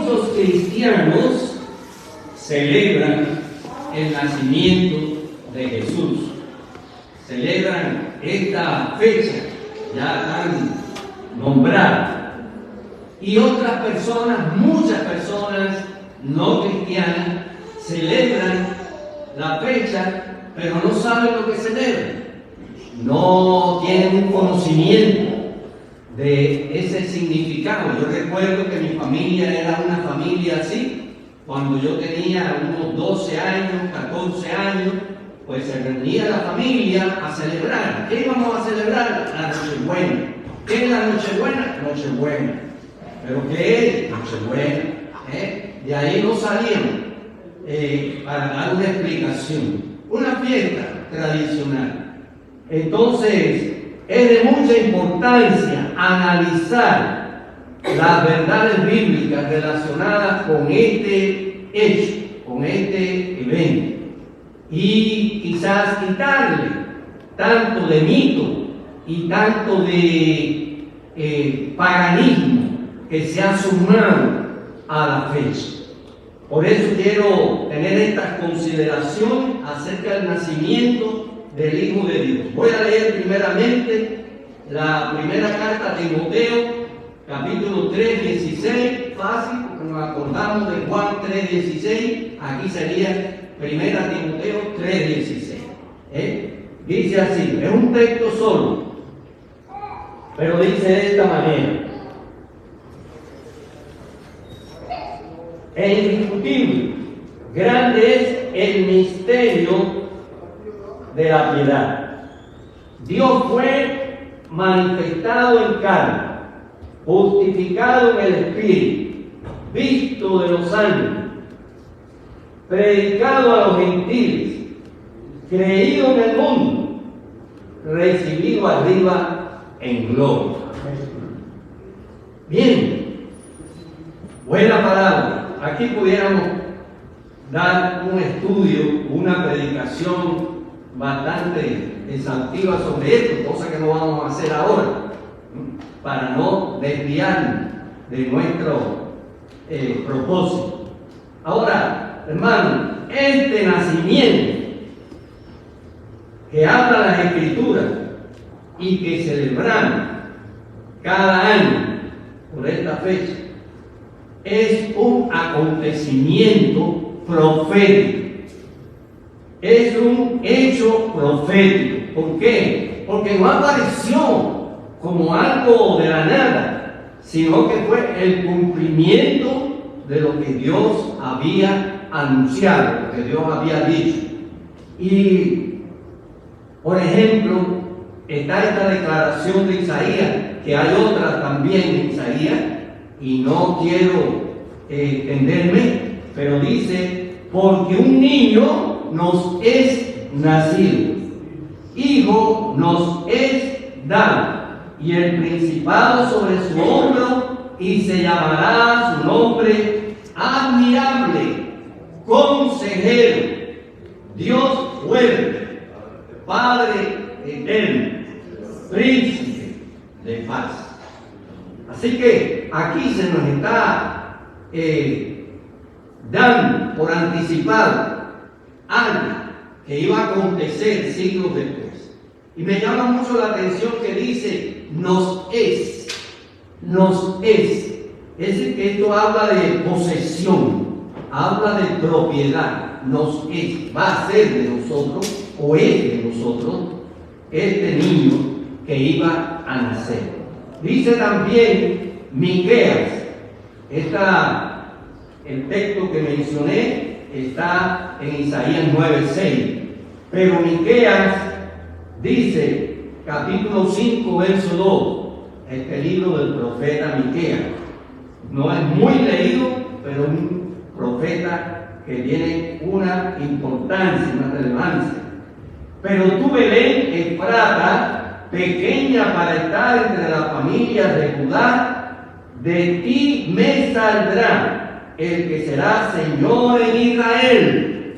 muchos cristianos celebran el nacimiento de Jesús. Celebran esta fecha ya tan nombrada. Y otras personas, muchas personas no cristianas, celebran la fecha, pero no saben lo que celebran. No tienen un conocimiento de ese significado. Yo recuerdo que mi familia era una familia así. Cuando yo tenía unos 12 años, 14 años, pues se reunía la familia a celebrar. ¿Qué íbamos a celebrar? La Nochebuena. ¿Qué es la Nochebuena? Nochebuena. ¿Pero qué es? Nochebuena. De ahí no salían para dar una explicación. Una fiesta tradicional. Entonces, es de mucha importancia analizar las verdades bíblicas relacionadas con este hecho, con este evento. Y quizás quitarle tanto de mito y tanto de paganismo que se ha sumado a la fecha. Por eso quiero tener esta consideración acerca del nacimiento del Hijo de Dios. Voy a leer primeramente la primera carta a Timoteo, capítulo 3, 16, fácil, porque nos acordamos de Juan 3, 16, aquí sería primera Timoteo 3, 16. Dice así, es un texto solo, pero dice de esta manera: es indiscutible, grande es el misterio de la piedad. Dios fue manifestado en carne, justificado en el Espíritu, visto de los ángeles, predicado a los gentiles, creído en el mundo, recibido arriba en gloria. Bien, buena palabra. Aquí pudiéramos dar un estudio, una predicación bastante exhaustiva sobre esto, cosa que no vamos a hacer ahora, para no desviarnos de nuestro propósito. Ahora, hermano, este nacimiento que habla las Escrituras y que celebramos cada año por esta fecha, es un acontecimiento profético. Es un hecho profético. ¿Por qué? Porque no apareció como algo de la nada, sino que fue el cumplimiento de lo que Dios había anunciado, lo que Dios había dicho. Y, por ejemplo, está esta declaración de Isaías, que hay otras también en Isaías, y no quiero extenderme, pero dice: porque un niño nos es nacido, hijo nos es dado, y el principado sobre su hombro, y se llamará su nombre admirable, consejero, Dios fuerte, Padre eterno, príncipe de paz. Así que aquí se nos está dando por anticipado algo que iba a acontecer siglos después. Y me llama mucho la atención que dice: nos es. Es decir, que esto habla de posesión, habla de propiedad. Nos es, va a ser de nosotros, o es de nosotros, este niño que iba a nacer. Dice también Miqueas, el texto que mencioné está en Isaías 9:6, pero Miqueas dice, capítulo 5, verso 2, este libro del profeta Miqueas. No es muy leído, pero un profeta que tiene una importancia, una relevancia. Pero tú, Belén Efrata, pequeña para estar entre las familias de Judá, de ti me saldrá el que será Señor en Israel,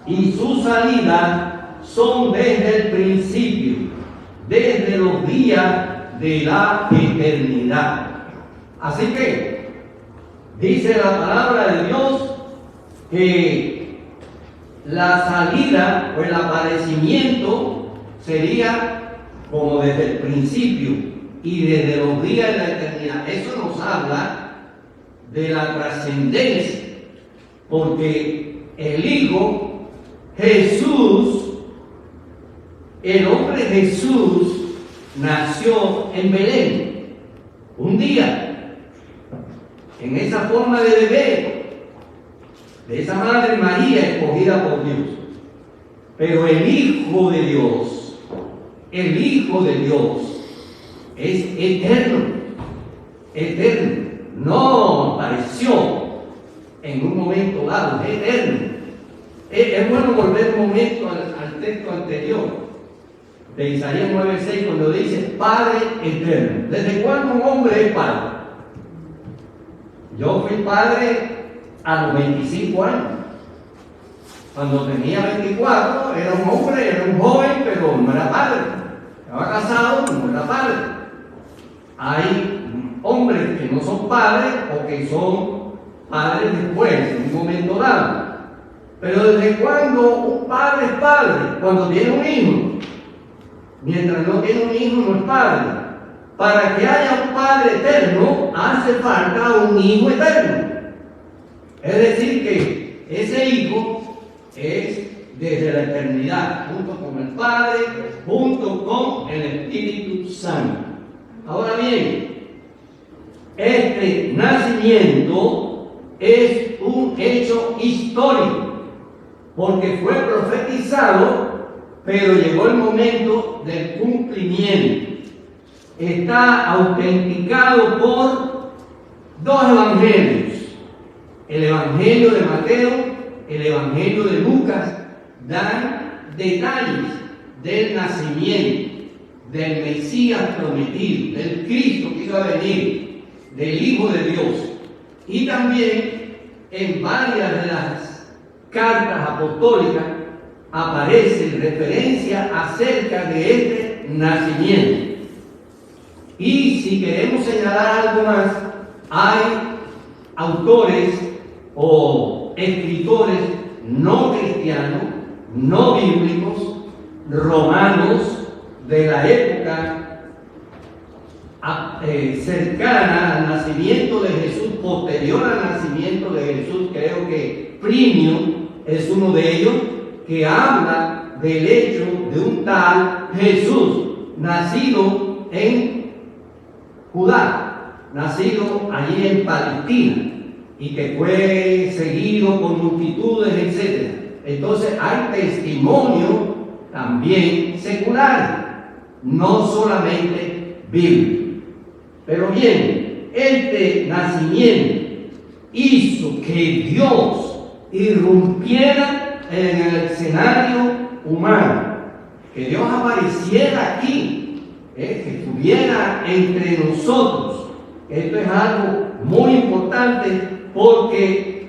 y sus salidas son desde el principio, desde los días de la eternidad. Así que Dice la palabra de Dios que la salida o el aparecimiento sería como desde el principio y desde los días de la eternidad. Eso nos habla de la trascendencia, porque el Hijo Jesús, el hombre Jesús, nació en Belén un día, en esa forma de bebé, de esa Madre María escogida por Dios. Pero el Hijo de Dios es eterno, eterno. No apareció en un momento dado, es eterno. Es bueno volver un momento al texto anterior de Isaías 9:6, cuando dice Padre eterno. ¿Desde cuándo un hombre es padre? Yo fui padre a los 25 años. Cuando tenía 24, era un hombre, era un joven, pero no era padre. Estaba casado, no era padre. Hay hombres que no son padres o que son padres después, en un momento dado. Pero ¿desde cuándo un padre es padre? Cuando tiene un hijo. Mientras no tiene un hijo, no es padre. Para que haya un Padre eterno, hace falta un Hijo eterno. Es decir, que ese Hijo es desde la eternidad, junto con el Padre, junto con el Espíritu Santo. Ahora bien, este nacimiento es un hecho histórico, porque fue profetizado, pero llegó el momento del cumplimiento. Está autenticado por dos evangelios, el Evangelio de Mateo, el Evangelio de Lucas. Dan detalles del nacimiento, del Mesías prometido, del Cristo que iba a venir, del Hijo de Dios. Y también en varias de las cartas apostólicas aparece referencia acerca de este nacimiento. Y si queremos señalar algo más, hay autores o escritores no cristianos, no bíblicos, romanos de la época cercana al nacimiento de Jesús, posterior al nacimiento de Jesús. Creo que Plinio es uno de ellos, que habla del hecho de un tal Jesús, nacido en Judá, nacido allí en Palestina, y que fue seguido por multitudes, etc. Entonces hay testimonio también secular, no solamente bíblico. Pero bien, este nacimiento hizo que Dios irrumpiera en el escenario humano, que Dios apareciera aquí, que estuviera entre nosotros. Esto es algo muy importante, porque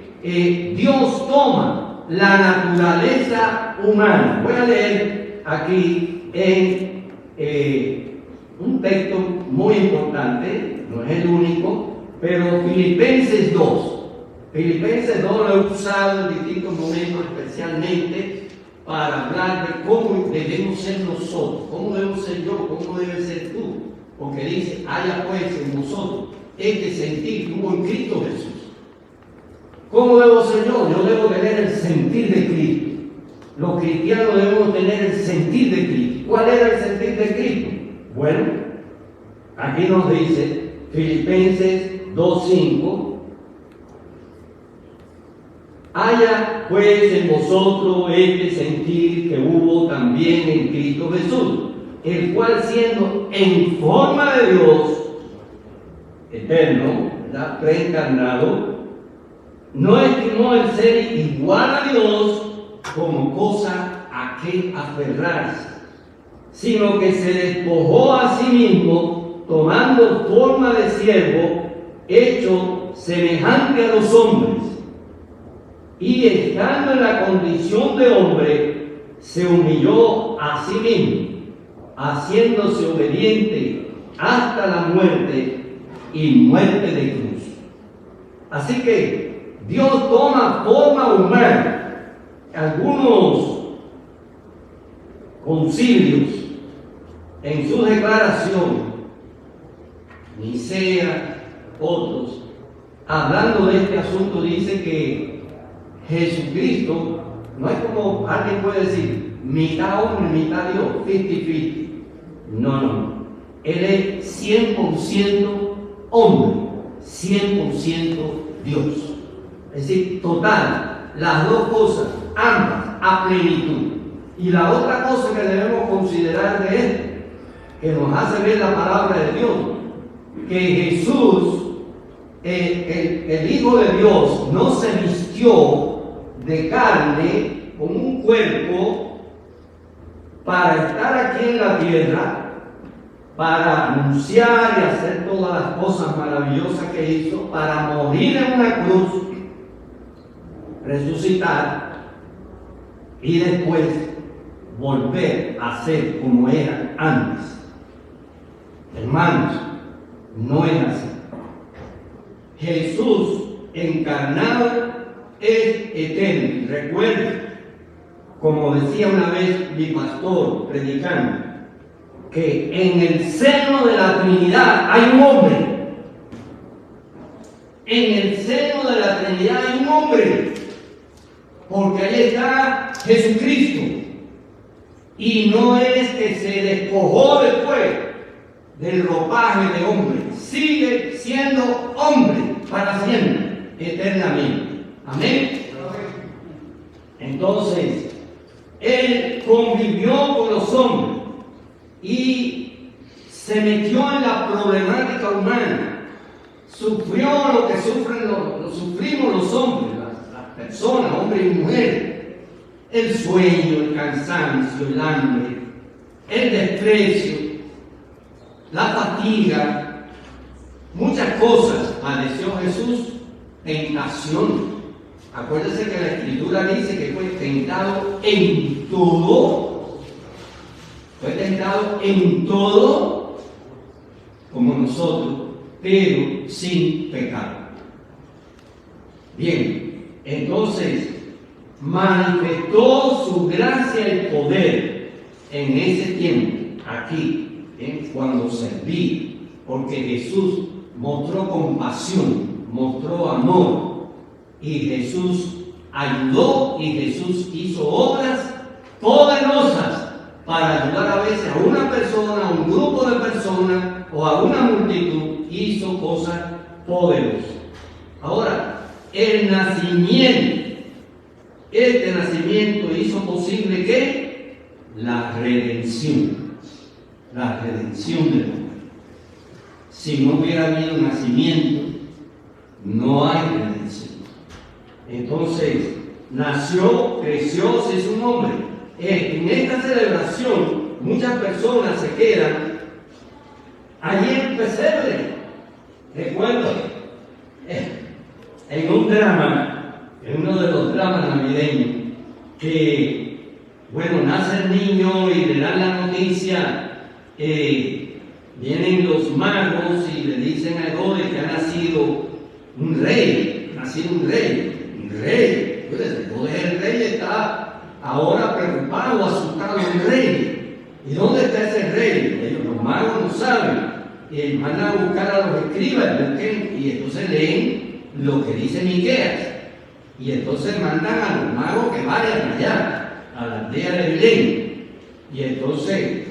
Dios toma la naturaleza humana. Voy a leer aquí en un texto muy importante, no es el único, pero Filipenses 2. Filipenses 2 lo he usado en distintos momentos, especialmente para hablar de cómo debemos ser nosotros, cómo debo ser yo, cómo debes ser tú. Porque dice, haya pues en vosotros este sentir que hubo en Cristo Jesús. ¿Cómo debo ser yo? Yo debo tener el sentir de Cristo. Los cristianos debemos tener el sentir de Cristo. ¿Cuál era el sentir de Cristo? Bueno, aquí nos dice Filipenses 2:5. Haya pues en vosotros este sentir que hubo también en Cristo Jesús, el cual siendo en forma de Dios, eterno, ¿verdad?, preencarnado, no estimó el ser igual a Dios como cosa a que aferrarse, sino que se despojó a sí mismo, tomando forma de siervo, hecho semejante a los hombres, y estando en la condición de hombre, se humilló a sí mismo, haciéndose obediente hasta la muerte y muerte de cruz. Así que Dios toma forma humana. Algunos concilios en su declaración, Nicea, otros, hablando de este asunto, dice que Jesucristo no es como alguien puede decir, mitad hombre, mitad Dios, 50-50. No. Él es 100% hombre, 100% Dios. Es decir, total, las dos cosas, ambas, a plenitud. Y la otra cosa que debemos considerar de esto, que nos hace ver la palabra de Dios, que Jesús, el Hijo de Dios, no se vistió de carne con un cuerpo para estar aquí en la tierra, para anunciar y hacer todas las cosas maravillosas que hizo, para morir en una cruz, resucitar y después volver a ser como era antes. Hermanos, no es así. Jesús encarnado es eterno. Recuerden, como decía una vez mi pastor predicando, que en el seno de la Trinidad hay un hombre. En el seno de la Trinidad hay un hombre. Porque ahí está Jesucristo. Y no es que se despojó después del ropaje de hombre. Sigue siendo hombre para siempre, eternamente. Amén. Entonces, Él convivió con los hombres y se metió en la problemática humana. Sufrió lo que sufrimos los hombres, las personas, hombres y mujeres. El sueño, el cansancio, el hambre, el desprecio, la fatiga, muchas cosas padeció Jesús. Tentación. Acuérdense que la Escritura dice que fue tentado en todo. Fue tentado en todo como nosotros, pero sin pecado. Bien, entonces manifestó su gracia y poder en ese tiempo, aquí, cuando serví, porque Jesús mostró compasión, mostró amor, y Jesús ayudó y Jesús hizo obras poderosas para ayudar a veces a una persona, a un grupo de personas o a una multitud. Hizo cosas poderosas. Ahora, el nacimiento, este nacimiento hizo posible que la redención del hombre. Si no hubiera habido nacimiento, no hay redención. Entonces, nació, creció, se hizo un hombre. En esta celebración, muchas personas se quedan allí en el pesebre. Recuerdo, en un drama, en uno de los dramas navideños, que, bueno, nace el niño y le dan la noticia, vienen los magos y le dicen a Herodes que ha nacido un rey, Entonces, el rey está ahora preocupado, asustado, el rey. ¿Y dónde está ese rey? Los magos no saben. Y mandan a buscar a los escribas, y entonces leen lo que dice Miqueas. Y entonces mandan a los magos que vayan allá, a la aldea de Belén. Y entonces,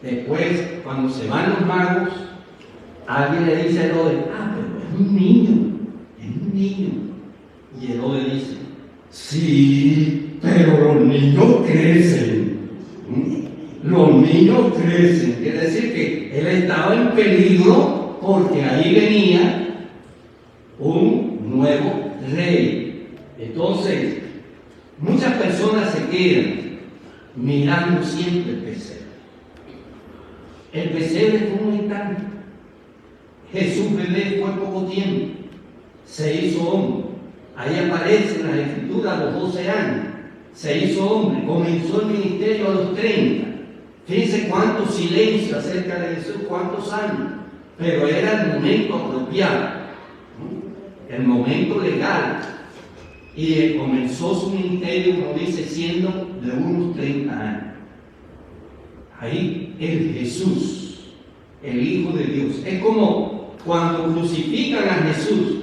después, cuando se van los magos, alguien le dice a Herodes, pero es un niño. Y Herodes dice, sí, pero los niños crecen. Quiere decir que él estaba en peligro porque ahí venía un nuevo rey. Entonces, muchas personas se quedan mirando siempre el pesebre. El pesebre fue un instante. Jesús bebé fue poco tiempo. Se hizo hombre. Ahí aparece en la Escritura a los 12 años. Se hizo hombre. Comenzó el ministerio a los 30. Fíjense cuánto silencio acerca de Jesús, cuántos años. Pero era el momento apropiado. el momento legal, y comenzó su ministerio, como dice, siendo de unos 30 años. Ahí el Jesús, el Hijo de Dios, es como cuando crucifican a Jesús,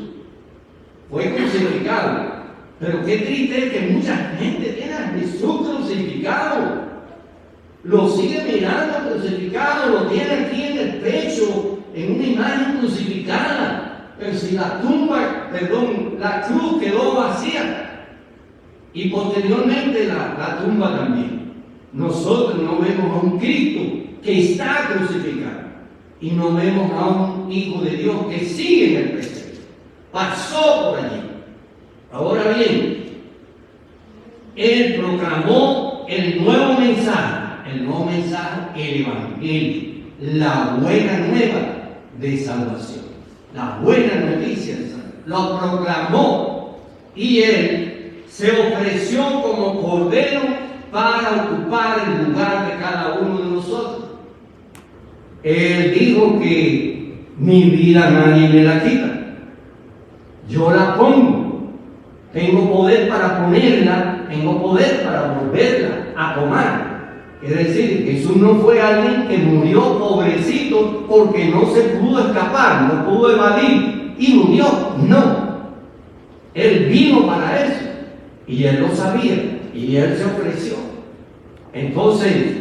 fue crucificado, pero qué triste es que mucha gente tiene a Jesús crucificado, lo sigue mirando crucificado, lo tiene aquí en el pecho, en una imagen crucificada, pero si la cruz quedó vacía, y posteriormente la tumba también. Nosotros no vemos a un Cristo que está crucificado, y no vemos a un Hijo de Dios que sigue en el presente, pasó por allí. Ahora bien, Él proclamó el nuevo mensaje, el Evangelio, la buena nueva de salvación, la buena noticia de salvación. Lo proclamó y Él se ofreció como cordero para ocupar el lugar de cada uno de nosotros. Él dijo que mi vida nadie me la quita, yo la pongo. Tengo poder para ponerla, tengo poder para volverla a tomar. Es decir, Jesús no fue alguien que murió pobrecito porque no se pudo escapar, no pudo evadir y murió. No. Él vino para eso y Él lo sabía y Él se ofreció. Entonces,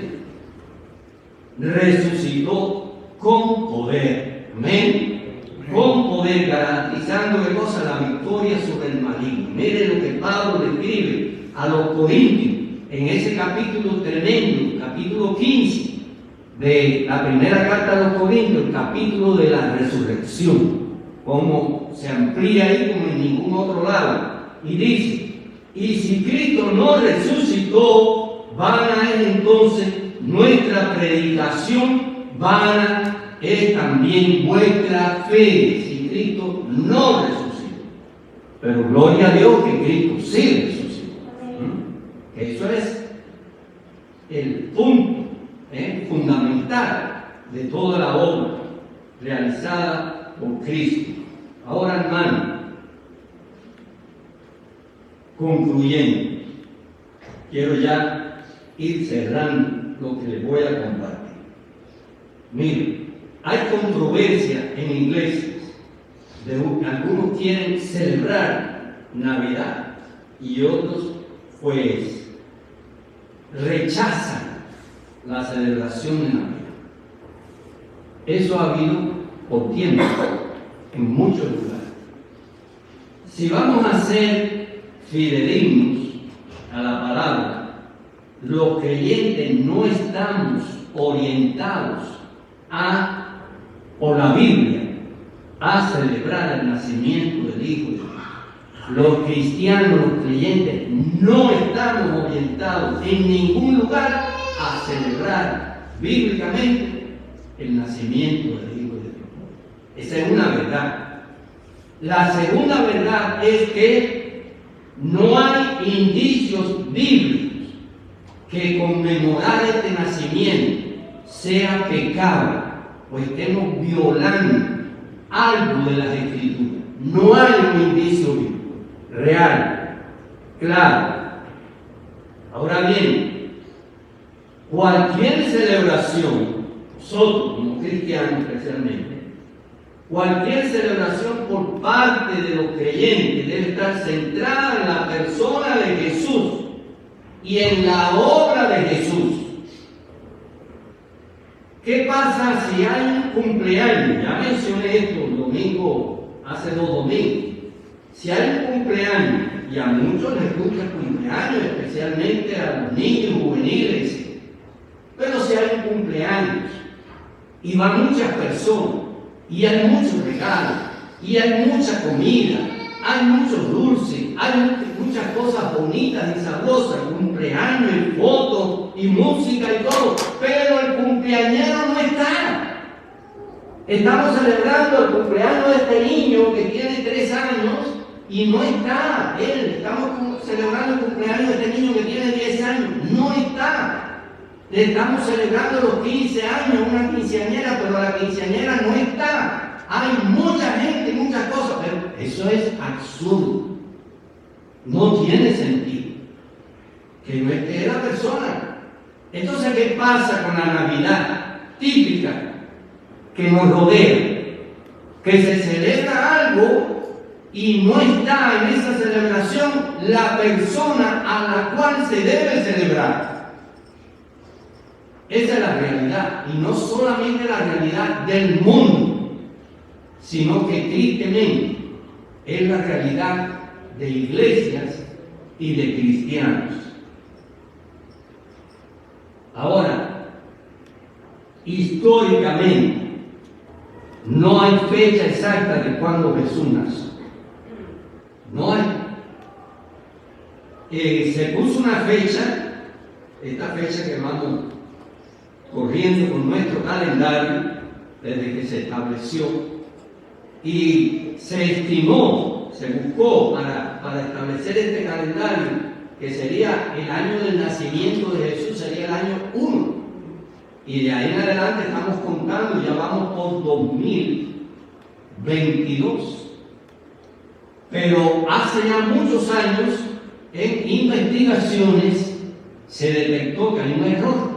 resucitó con poder. Amén. Con poder, garantizando ¿qué cosa? La victoria sobre el maligno. Mire lo que Pablo le escribe a los Corintios en ese capítulo tremendo, capítulo 15 de la primera carta a los Corintios, el capítulo de la resurrección, como se amplía ahí como en ningún otro lado, y dice: y si Cristo no resucitó, vana es entonces nuestra predicación, vana es también vuestra fe. Si Cristo no resucitó, pero gloria a Dios que Cristo sí resucitó. Eso es el punto fundamental de toda la obra realizada por Cristo. Ahora, hermano, concluyendo, quiero ya ir cerrando lo que les voy a compartir. Miren, hay controversia en iglesias. Algunos quieren celebrar Navidad y otros, pues, rechazan la celebración de Navidad. Eso ha habido por tiempo en muchos lugares. Si vamos a ser fidedignos a la palabra, los creyentes no estamos orientados por la Biblia a celebrar el nacimiento del Hijo de Dios. Los cristianos, los creyentes, no estamos orientados en ningún lugar a celebrar bíblicamente el nacimiento del Hijo de Dios. Esa es una verdad. La segunda verdad es que no hay indicios bíblicos que conmemorar este nacimiento sea pecado o estemos violando algo de las Escrituras. No hay un indicio bíblico real, claro. Ahora bien, cualquier celebración, nosotros como cristianos especialmente, cualquier celebración por parte de los creyentes debe estar centrada en la persona de Jesús y en la obra de Jesús. ¿Qué pasa si hay un cumpleaños? Ya mencioné esto el domingo, hace 2 domingos. Si hay un cumpleaños, y a muchos les gusta el cumpleaños, especialmente a los niños juveniles, pero si hay un cumpleaños y van muchas personas, y hay muchos regalos, y hay mucha comida, hay muchos dulces, hay muchas cosas bonitas y sabrosas, cumpleaños y fotos y música y todo, pero el cumpleañero no está. Estamos celebrando el cumpleaños de este niño que tiene 3 años y no está él. Estamos celebrando el cumpleaños de este niño que tiene 10 años, no está. Estamos celebrando los 15 años, una quinceañera, pero la quinceañera no está. Hay mucha gente, muchas cosas, pero eso Eso es absurdo. No tiene sentido. Que no esté la persona. Entonces, ¿qué pasa con la Navidad típica que nos rodea? Que se celebra algo y no está en esa celebración la persona a la cual se debe celebrar. Esa es la realidad, y no solamente la realidad del mundo, sino que tristemente es la realidad de iglesias y de cristianos. Ahora, históricamente, no hay fecha exacta de cuándo Jesús nació. No hay. Se puso una fecha, esta fecha que vamos corriendo con nuestro calendario desde que se estableció, y se estimó, se buscó para establecer este calendario, que sería el año del nacimiento de Jesús, sería el año 1. Y de ahí en adelante estamos contando, ya vamos por 2022. Pero hace ya muchos años, en investigaciones, se detectó que hay un error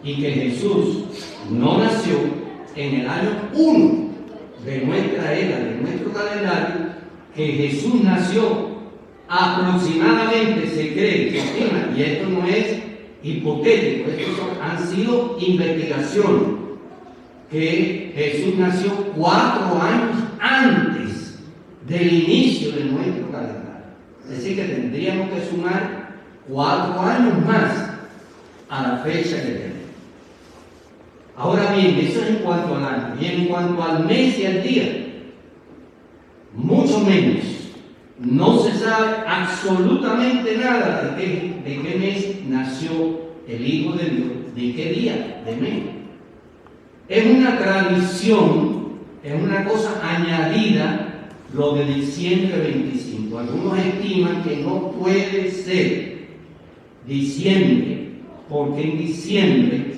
y que Jesús no nació en el año 1 de nuestra era, de nuestro calendario, que Jesús nació aproximadamente, se cree, se estima, y esto no es hipotético, estos han sido investigaciones, que Jesús nació 4 años antes del inicio de nuestro calendario. Es decir, que tendríamos que sumar 4 años más a la fecha que tenemos. Ahora bien, eso es en cuanto al año. Y en cuanto al mes y al día, mucho menos. No se sabe absolutamente nada de qué mes nació el Hijo de Dios, de qué día de mes. Es una tradición, es una cosa añadida lo de diciembre 25. Algunos estiman que no puede ser diciembre, porque en diciembre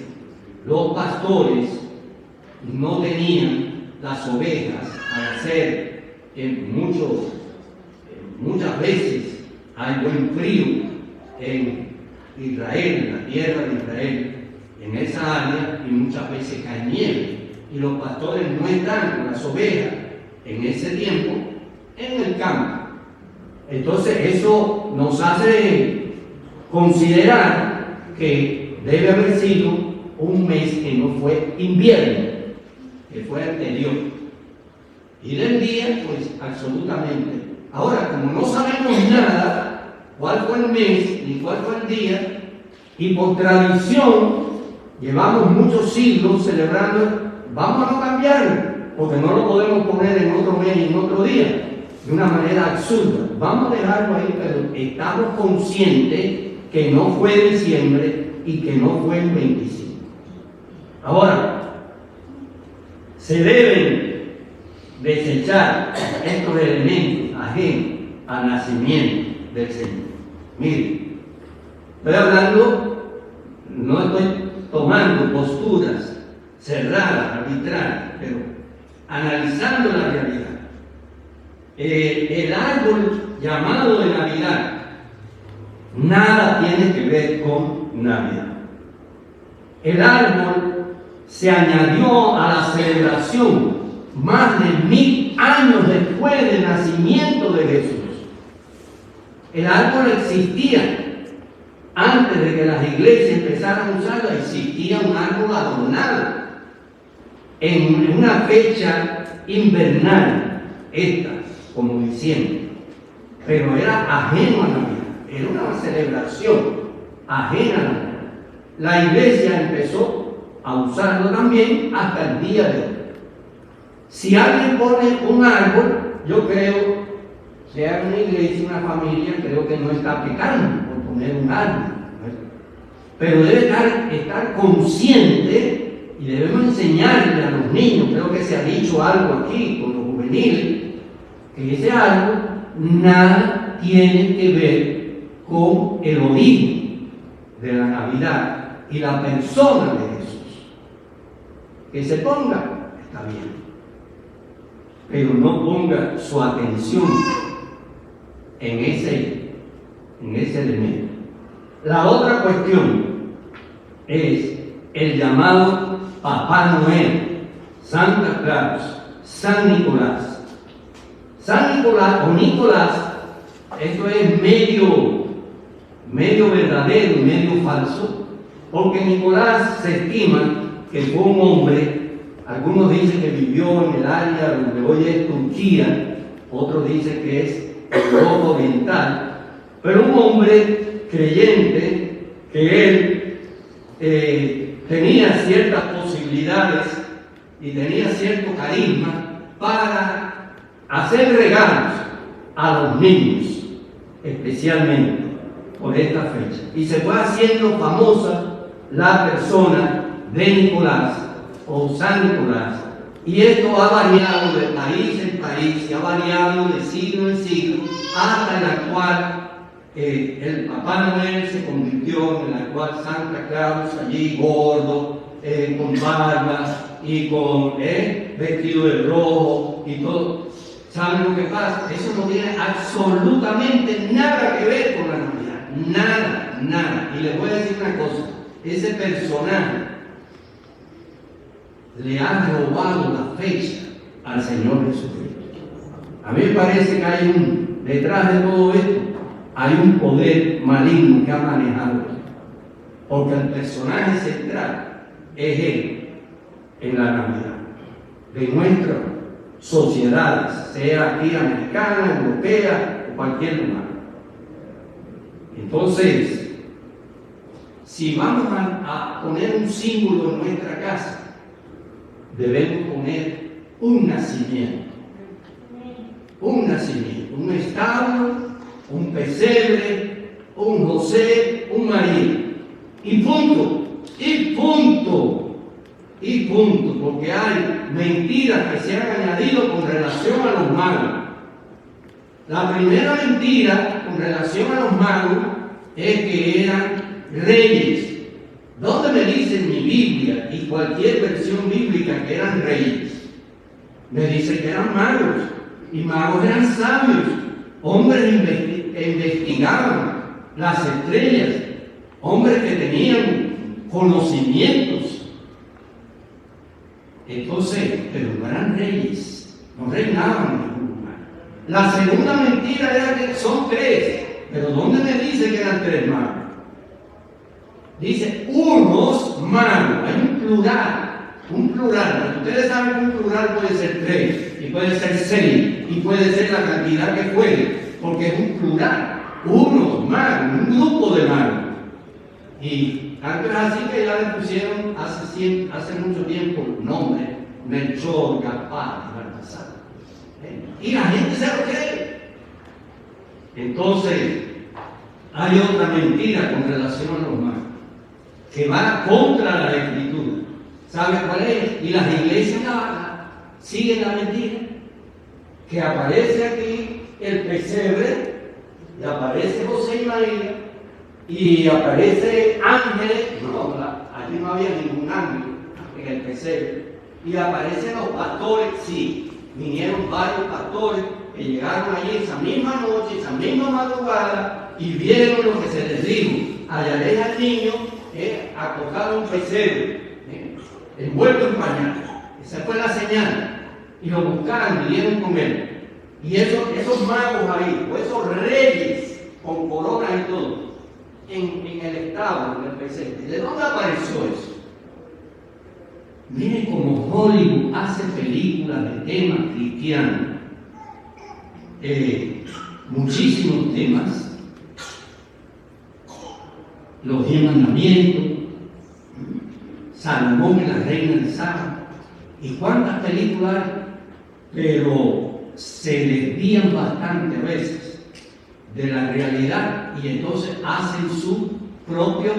los pastores no tenían las ovejas para hacer muchas veces hay buen frío en Israel, en la tierra de Israel, en esa área, y muchas veces cae nieve, y los pastores no están con las ovejas en ese tiempo en el campo. Entonces eso nos hace considerar que debe haber sido un mes que no fue invierno, que fue anterior. Y del día, pues absolutamente. Ahora, como no sabemos nada cuál fue el mes ni cuál fue el día, y por tradición llevamos muchos siglos celebrando, vamos a no cambiarlo, porque no lo podemos poner en otro mes y en otro día, de una manera absurda. Vamos a dejarlo ahí, pero estamos conscientes que no fue diciembre y que no fue el 25. Ahora, se deben desechar estos elementos ajenos al nacimiento del Señor. Miren, estoy hablando, no estoy tomando posturas cerradas, arbitrarias, pero analizando la realidad. El árbol llamado de Navidad nada tiene que ver con Navidad. El árbol se añadió a la celebración más de 1000 años después del nacimiento de Jesús. El árbol existía antes de que las iglesias empezaran a usarlo. Existía un árbol adornado en una fecha invernal, esta, como diciembre, pero era ajeno a Navidad, era una celebración ajena a Navidad. La iglesia empezó a usarlo también hasta el día de hoy. Si alguien pone un árbol, yo creo, sea una iglesia, una familia, creo que no está pecando por poner un árbol, pero debe estar consciente, y debemos enseñarle a los niños. Creo que se ha dicho algo aquí con los juveniles, que ese árbol nada tiene que ver con el origen de la Navidad y la persona de Jesús. Que se ponga, está bien. pero no ponga su atención en ese elemento. La otra cuestión es el llamado Papá Noel, Santa Claus, San Nicolás. San Nicolás o Nicolás, esto es medio verdadero y medio falso, porque Nicolás se estima que fue un hombre, algunos dicen que vivió en el área donde hoy es Turquía, otros dicen que es Europa Oriental, pero un hombre creyente que él tenía ciertas posibilidades y tenía cierto carisma para hacer regalos a los niños, especialmente por esta fecha. Y se fue haciendo famosa la persona de Nicolás o San Nicolás. Y esto ha variado de país en país, y ha variado de siglo en siglo, hasta el actual. El Papá Noel se convirtió en el actual Santa Claus, allí gordo, con barba y con vestido de rojo y todo. ¿Saben lo que pasa? Eso no tiene absolutamente nada que ver con la Navidad. Nada. Y les voy a decir una cosa. Ese personaje le ha robado la fecha al Señor Jesucristo. A mí me parece que hay detrás de todo esto, hay un poder maligno que ha manejado esto. Porque el personaje central es Él en la Navidad de nuestras sociedades, sea aquí americana, europea o cualquier lugar. Entonces, si vamos a poner un símbolo en nuestra casa, debemos poner un nacimiento, un establo, un pesebre, un José, un María, y punto, porque hay mentiras que se han añadido con relación a los magos. La primera mentira con relación a los magos es que eran reyes. ¿Dónde me dice en mi Biblia y cualquier versión bíblica que eran reyes? Me dice que eran magos, y magos eran sabios, hombres que investigaban las estrellas, hombres que tenían conocimientos. Entonces, pero no eran reyes, no reinaban en ningún lugar. La segunda mentira era que son tres, pero ¿dónde me dice que eran tres magos? Dice unos magos, hay un plural, pero ustedes saben que un plural puede ser tres, y puede ser seis, y puede ser la cantidad que fuere, porque es un plural, unos magos, un grupo de magos. Y tanto es así que ya le pusieron hace mucho tiempo el nombre Melchor, Gaspar y Baltasar. Y la gente se lo cree. Entonces, hay otra mentira con relación a los magos, que va contra la Escritura. ¿Sabe cuál es? Y las iglesias siguen la mentira. Que aparece aquí el pesebre, y aparece José y María, y aparece ángeles. No, allí no había ningún ángel en el pesebre. Y aparecen los pastores, sí, vinieron varios pastores que llegaron allí esa misma noche, esa misma madrugada, y vieron lo que se les dijo: hallaréis al niño acostado en un pesebre, envuelto en pañal. Esa fue la señal. Y lo buscaron, vinieron con él. Y esos magos ahí, o esos reyes con coronas y todo, en el establo, en el pesebre. ¿De dónde apareció eso? Miren cómo Hollywood hace películas de temas cristianos. Muchísimos temas. Los 10 mandamientos, Salomón y la reina de Saba, y cuántas películas hay, pero se desvían bastante a veces de la realidad, y entonces hacen su propia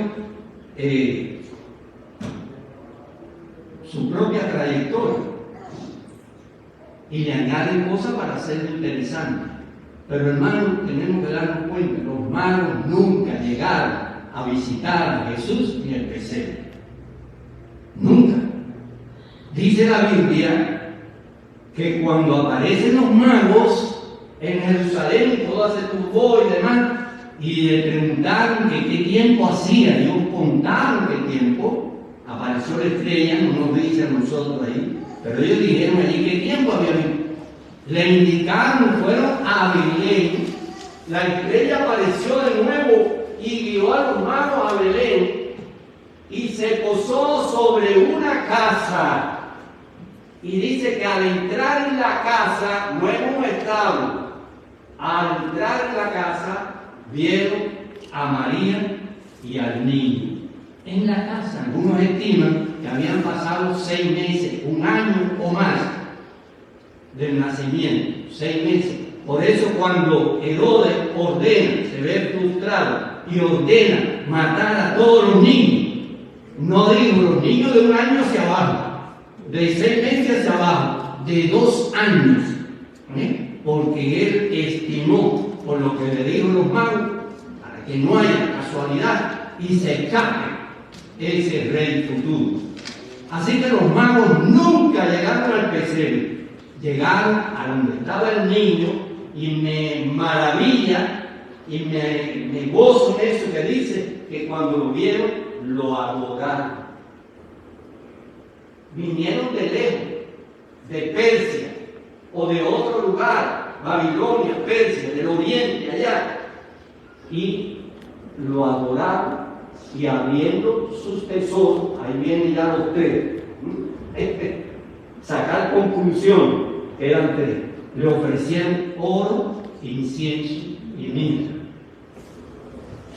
trayectoria y le añaden cosas para hacerlo interesante. Pero hermanos, tenemos que darnos cuenta: los magos nunca llegaron a visitar a Jesús ni el pesebre. Nunca. Dice la Biblia que cuando aparecen los magos en Jerusalén, y todo se turbó y demás, y le preguntaron que qué tiempo hacía, ellos contaron qué tiempo, apareció la estrella, no nos dice a nosotros ahí, pero ellos dijeron allí qué tiempo había habido. Le indicaron, fueron a Belén, la estrella apareció de nuevo y guió a los magos a Belén y se posó sobre una casa. Y dice que al entrar en la casa, no en un establo, al entrar en la casa, vieron a María y al niño. En la casa, algunos estiman que habían pasado 6 meses, 1 año o más del nacimiento, 6 meses. Por eso cuando Herodes ordena, se ve frustrado y ordena matar a todos los niños, no digo los niños de 1 año hacia abajo, de 6 meses hacia abajo, de 2 años, porque él estimó, por lo que le dijo los magos, para que no haya casualidad y se escape ese rey futuro. Así que los magos nunca llegaron al pesebre, llegaron a donde estaba el niño y me maravilla y me gozo en eso que dice que cuando lo vieron lo adoraron. Vinieron de lejos, de Persia o de otro lugar, Babilonia, Persia, del oriente, allá, y lo adoraron y abriendo sus tesoros, ahí vienen ya los 3, sacar conclusión, eran 3, le ofrecieron oro, incienso y mirra.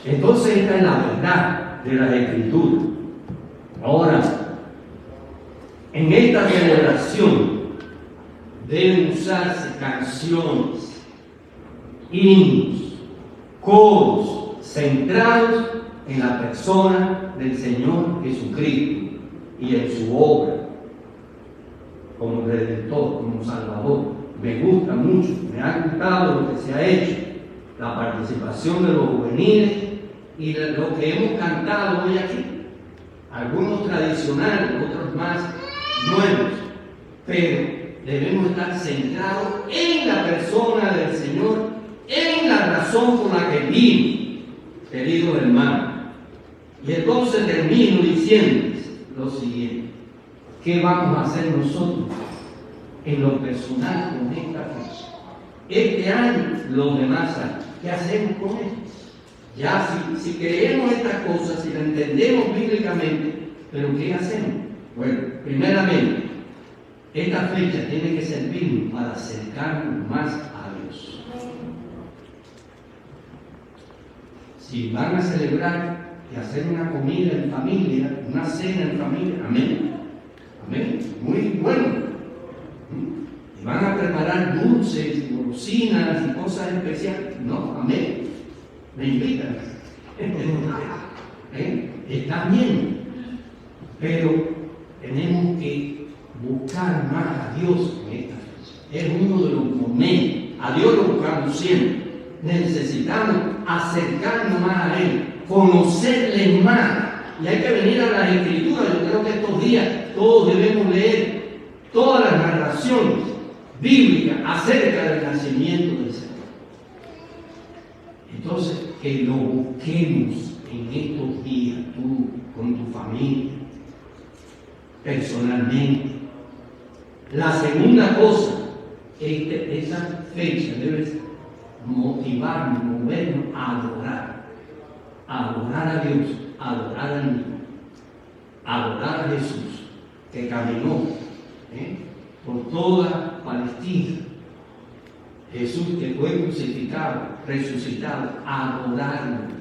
Entonces esta es la verdad de las Escrituras. Ahora, en esta celebración deben usarse canciones, himnos, coros centrados en la persona del Señor Jesucristo y en su obra como Redentor, como Salvador. Me gusta mucho, me ha gustado lo que se ha hecho, la participación de los juveniles y lo que hemos cantado hoy aquí. Algunos tradicionales, otros más nuevos, pero debemos estar centrados en la persona del Señor, en la razón por la que vino, queridos hermanos. Y entonces termino diciéndoles lo siguiente: ¿qué vamos a hacer nosotros en lo personal con esta fecha? Este año, los demás años, ¿qué hacemos con esto? Ya si creemos estas cosas, si las entendemos bíblicamente, ¿pero qué hacemos? Bueno, primeramente, esta fecha tiene que servirnos para acercarnos más a Dios. Si van a celebrar y hacer una comida en familia, una cena en familia, amén, amén, muy bueno. Y van a preparar dulces, golosinas y cosas especiales, no, amén, me invitan. Está bien, pero tenemos que buscar más a Dios en esta fecha. Es uno de los momentos. A Dios lo buscamos siempre. Necesitamos acercarnos más a Él, conocerle más. Y hay que venir a las Escrituras. Yo creo que estos días todos debemos leer todas las narraciones bíblicas acerca del nacimiento del Señor. Entonces, que lo busquemos en estos días, tú, con tu familia, personalmente. La segunda cosa, esa fecha debe motivarnos, movernos a adorar a Dios, a adorar al niño, a adorar a Jesús, que caminó por toda Palestina. Jesús que fue crucificado, resucitado, adorarlo.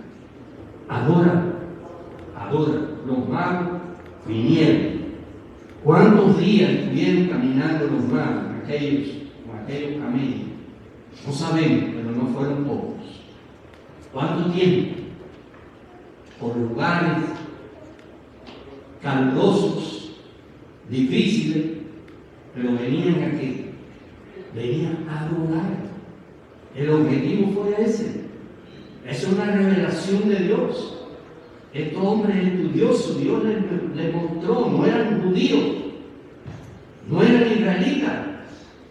Adora. Los magos vinieron. ¿Cuántos días estuvieron caminando los magos con aquellos camellos? No sabemos, pero no fueron pocos. ¿Cuánto tiempo? Por lugares calurosos, difíciles, pero venían aquí. Venían a adorar. El objetivo fue ese. Es una revelación de Dios. Estos hombres estudiosos, Dios les mostró, no eran judíos, no eran israelitas,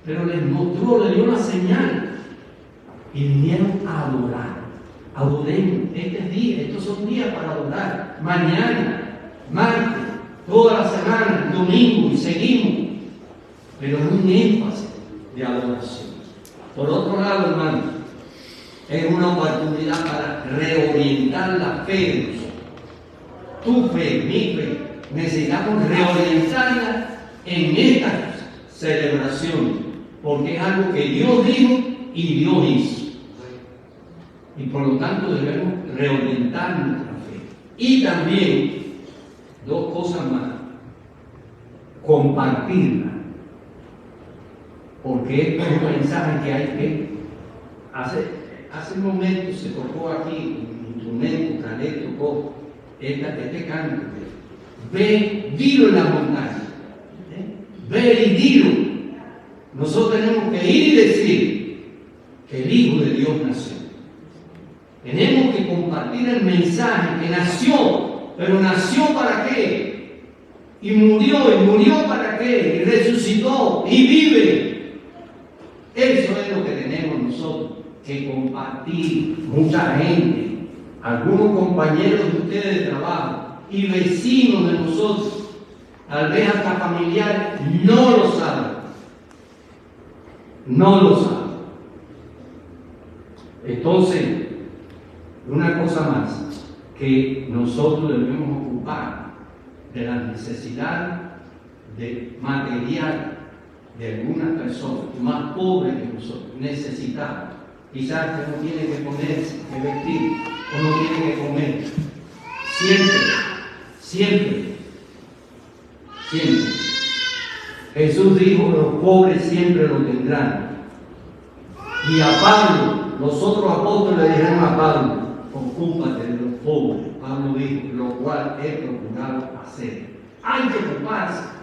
pero les mostró, les dio una señal y vinieron a adorar. Adoremos, estos son días para adorar. Mañana, martes, toda la semana, domingo y seguimos, pero es un énfasis de adoración. Por otro lado, hermanos, es una oportunidad para reorientar la fe de nosotros. Tu fe, mi fe, necesitamos reorientarla en esta celebración, porque es algo que Dios dijo y Dios hizo. Y por lo tanto debemos reorientar nuestra fe. Y también, dos cosas más, compartirla. Porque esto es un mensaje que hay que hace un momento se tocó aquí un instrumento, Caleb tocó este canto. Ve, dilo en la montaña. Ve y dilo. Nosotros tenemos que ir y decir que el Hijo de Dios nació. Tenemos que compartir el mensaje que nació, pero nació ¿para qué? Y murió ¿para qué? Y resucitó y vive. Eso es lo que tenemos nosotros que compartir. Mucha gente, algunos compañeros de ustedes de trabajo y vecinos de nosotros, tal vez hasta familiares, no lo saben. No lo saben. Entonces, una cosa más, que nosotros debemos ocupar de la necesidad de material de algunas personas más pobres que nosotros, necesitadas. Quizás que no tiene que ponerse, que vestir, o no tiene que comer. Siempre. Jesús dijo, los pobres siempre lo tendrán. Y a Pablo, los otros apóstoles le dijeron a Pablo, ocúpate de los pobres. Pablo dijo, lo cual he procurado hacer. Hay que ocuparse.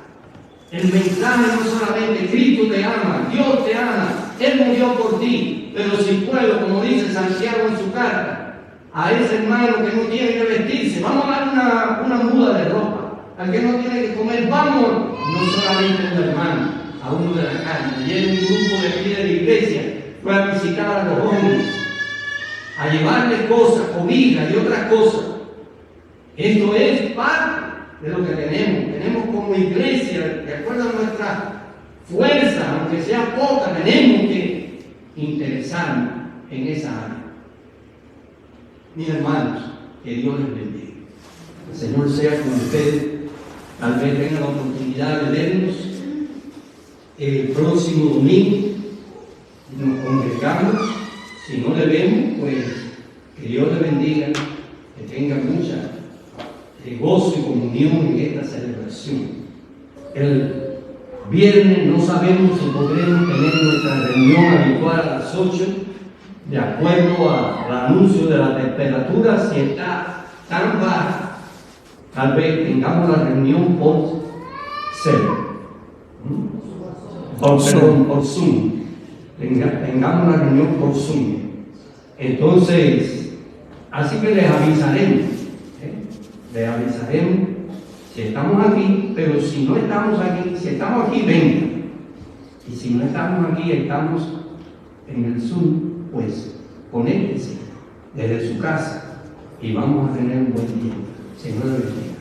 El mensaje no solamente Cristo te ama, Dios te ama, Él murió por ti, pero si puedo, como dice Santiago en su carta, a ese hermano que no tiene que vestirse, vamos a dar una muda de ropa, al que no tiene que comer, vamos, no solamente a un hermano, a uno de la calle. Ayer un grupo de aquí de la iglesia fue a visitar a los hombres, a llevarles cosas, comida y otras cosas. Esto es parte de lo que tenemos como iglesia, de acuerdo a nuestra fuerza, aunque sea poca, tenemos que interesarnos en esa área. Mis hermanos, que Dios les bendiga. El Señor sea con ustedes. Tal vez tengan la oportunidad de vernos el próximo domingo. Nos congregamos. Si no le vemos, pues que Dios les bendiga, que tengan mucha gozo y comunión en esta celebración. El viernes no sabemos si podremos tener nuestra reunión habitual a las 8, de acuerdo al anuncio de la temperatura. Si está tan baja, tal vez tengamos la reunión por Zoom. Tengamos la reunión por Zoom. Entonces, así que les avisaremos. Les avisaremos si estamos aquí, pero si no estamos aquí, si estamos aquí, vengan. Y si no estamos aquí, estamos en el Zoom, pues conéctense desde su casa y vamos a tener un buen tiempo. Señor, bendiga.